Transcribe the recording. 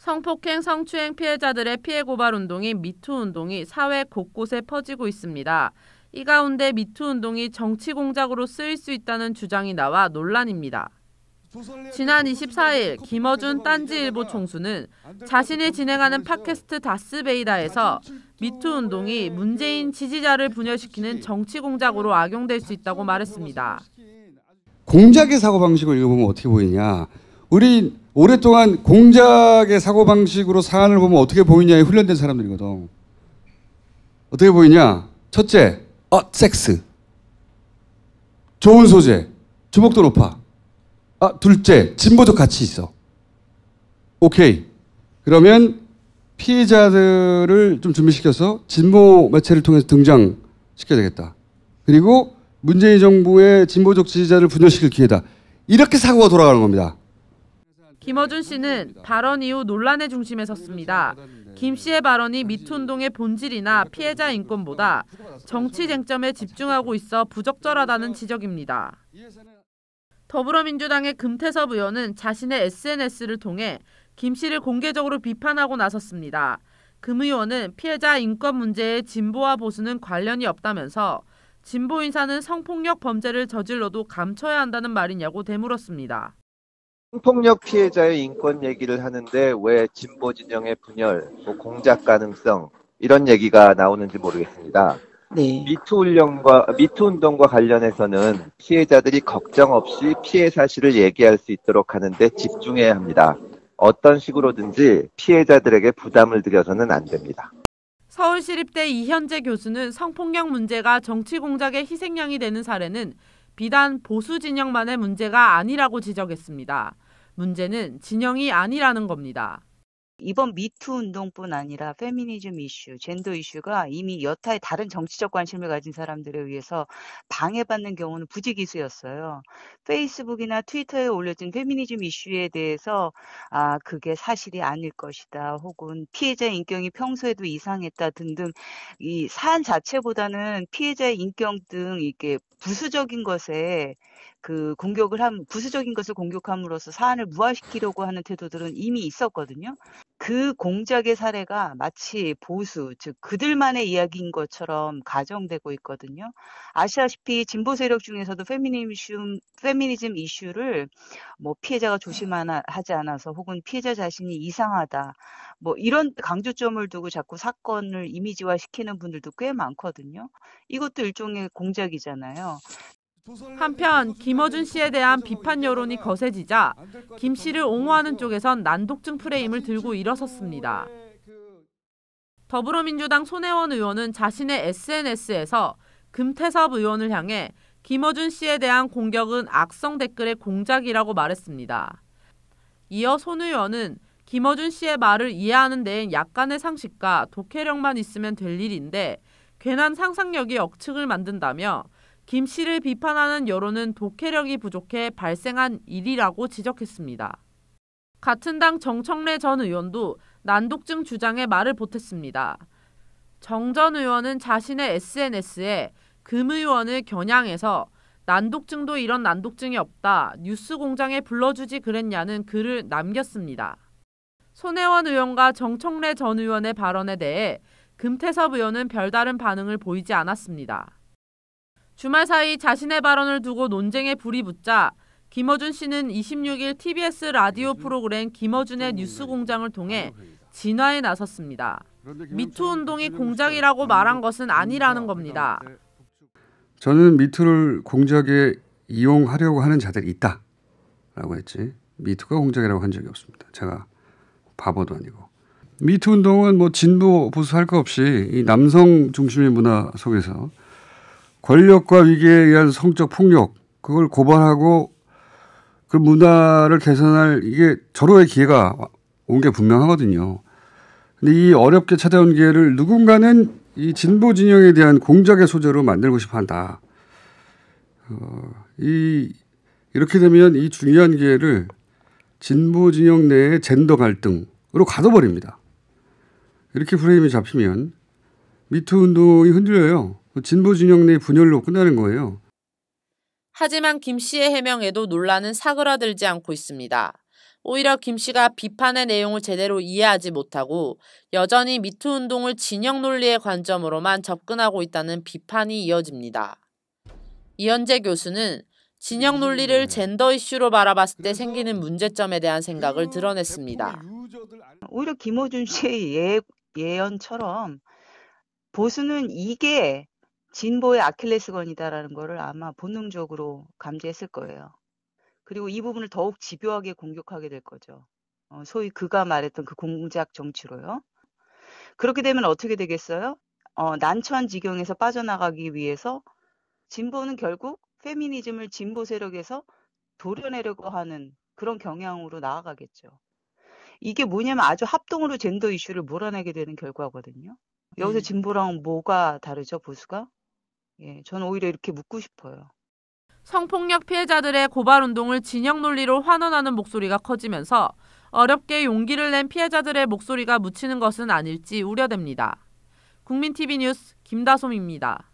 성폭행, 성추행 피해자들의 피해 고발 운동인 미투 운동이 사회 곳곳에 퍼지고 있습니다. 이 가운데 미투 운동이 정치 공작으로 쓰일 수 있다는 주장이 나와 논란입니다. 지난 24일 김어준 딴지일보 총수는 자신이 진행하는 팟캐스트 다스베이다에서 미투 운동이 문재인 지지자를 분열시키는 정치 공작으로 악용될 수 있다고 말했습니다. 공작의 사고방식을 읽어보면 어떻게 보이냐. 우리 오랫동안 공작의 사고방식으로 사안을 보면 어떻게 보이냐에 훈련된 사람들이거든. 어떻게 보이냐. 첫째, 섹스. 좋은 소재. 주목도 높아. 둘째, 진보적 가치 있어. 오케이. 그러면 피해자들을 좀 준비시켜서 진보 매체를 통해서 등장시켜야 되겠다. 그리고 문재인 정부의 진보적 지지자를 분열시킬 기회다. 이렇게 사고가 돌아가는 겁니다. 김어준 씨는 발언 이후 논란의 중심에 섰습니다. 김 씨의 발언이 미투 운동의 본질이나 피해자 인권보다 정치 쟁점에 집중하고 있어 부적절하다는 지적입니다. 더불어민주당의 금태섭 의원은 자신의 SNS를 통해 김 씨를 공개적으로 비판하고 나섰습니다. 금 의원은 피해자 인권 문제에 진보와 보수는 관련이 없다면서 진보 인사는 성폭력 범죄를 저질러도 감춰야 한다는 말이냐고 되물었습니다. 성폭력 피해자의 인권 얘기를 하는데 왜 진보 진영의 분열, 공작 가능성 이런 얘기가 나오는지 모르겠습니다. 네. 미투 운동과 관련해서는 피해자들이 걱정 없이 피해 사실을 얘기할 수 있도록 하는데 집중해야 합니다. 어떤 식으로든지 피해자들에게 부담을 드려서는 안 됩니다. 서울시립대 이현재 교수는 성폭력 문제가 정치 공작의 희생양이 되는 사례는 비단 보수 진영만의 문제가 아니라고 지적했습니다. 문제는 진영이 아니라는 겁니다. 이번 미투 운동뿐 아니라 페미니즘 이슈, 젠더 이슈가 이미 여타의 다른 정치적 관심을 가진 사람들에 의해서 방해받는 경우는 부지기수였어요. 페이스북이나 트위터에 올려진 페미니즘 이슈에 대해서 그게 사실이 아닐 것이다 혹은 피해자의 인격이 평소에도 이상했다 등등 이 사안 자체보다는 피해자의 인격 등 이렇게 부수적인 것에 부수적인 것을 공격함으로써 사안을 무화시키려고 하는 태도들은 이미 있었거든요. 그 공작의 사례가 마치 보수, 즉 그들만의 이야기인 것처럼 가정되고 있거든요. 아시다시피 진보 세력 중에서도 페미니즘 이슈를 피해자가 조심하지 않아서 혹은 피해자 자신이 이상하다, 이런 강조점을 두고 자꾸 사건을 이미지화시키는 분들도 꽤 많거든요. 이것도 일종의 공작이잖아요. 한편 김어준 씨에 대한 비판 여론이 거세지자 김 씨를 옹호하는 쪽에선 난독증 프레임을 들고 일어섰습니다. 더불어민주당 손혜원 의원은 자신의 SNS에서 금태섭 의원을 향해 김어준 씨에 대한 공격은 악성 댓글의 공작이라고 말했습니다. 이어 손 의원은 김어준 씨의 말을 이해하는 데엔 약간의 상식과 독해력만 있으면 될 일인데 괜한 상상력이 억측을 만든다며 김 씨를 비판하는 여론은 독해력이 부족해 발생한 일이라고 지적했습니다. 같은 당 정청래 전 의원도 난독증 주장에 말을 보탰습니다. 정 전 의원은 자신의 SNS에 금 의원을 겨냥해서 난독증도 이런 난독증이 없다. 뉴스공장에 불러주지 그랬냐는 글을 남겼습니다. 손혜원 의원과 정청래 전 의원의 발언에 대해 금태섭 의원은 별다른 반응을 보이지 않았습니다. 주말 사이 자신의 발언을 두고 논쟁에 불이 붙자 김어준 씨는 26일 TBS 라디오 프로그램 김어준의 뉴스공장을 통해 진화에 나섰습니다. 미투 운동이 공작이라고 말한 것은 아니라는 겁니다. 저는 미투를 공작에 이용하려고 하는 자들이 있다라고 했지 미투가 공작이라고 한 적이 없습니다. 제가 바보도 아니고. 미투 운동은 진보 보수 할 거 없이 이 남성 중심의 문화 속에서 권력과 위기에 의한 성적 폭력 그걸 고발하고 그 문화를 개선할 이게 절호의 기회가 온 게 분명하거든요. 근데 이 어렵게 찾아온 기회를 누군가는 이 진보 진영에 대한 공작의 소재로 만들고 싶어 한다. 이렇게 되면 이 중요한 기회를 진보 진영 내의 젠더 갈등으로 가둬버립니다. 이렇게 프레임이 잡히면 미투 운동이 흔들려요. 진보 진영 내 분열로 끝나는 거예요. 하지만 김 씨의 해명에도 논란은 사그라들지 않고 있습니다. 오히려 김 씨가 비판의 내용을 제대로 이해하지 못하고 여전히 미투 운동을 진영 논리의 관점으로만 접근하고 있다는 비판이 이어집니다. 이현재 교수는 진영 논리를 젠더 이슈로 바라봤을 때 생기는 문제점에 대한 생각을 드러냈습니다. 오히려 김어준 씨의 예언처럼 보수는 이게 진보의 아킬레스건이다라는 거를 아마 본능적으로 감지했을 거예요. 그리고 이 부분을 더욱 집요하게 공격하게 될 거죠. 소위 그가 말했던 그 공작 정치로요. 그렇게 되면 어떻게 되겠어요? 난처한 지경에서 빠져나가기 위해서 진보는 결국 페미니즘을 진보 세력에서 도려내려고 하는 그런 경향으로 나아가겠죠. 이게 뭐냐면 아주 합동으로 젠더 이슈를 몰아내게 되는 결과거든요. 여기서 진보랑 뭐가 다르죠, 보수가? 예, 저는 오히려 이렇게 묻고 싶어요. 성폭력 피해자들의 고발 운동을 진영 논리로 환원하는 목소리가 커지면서 어렵게 용기를 낸 피해자들의 목소리가 묻히는 것은 아닐지 우려됩니다. 국민TV 뉴스 김다솜입니다.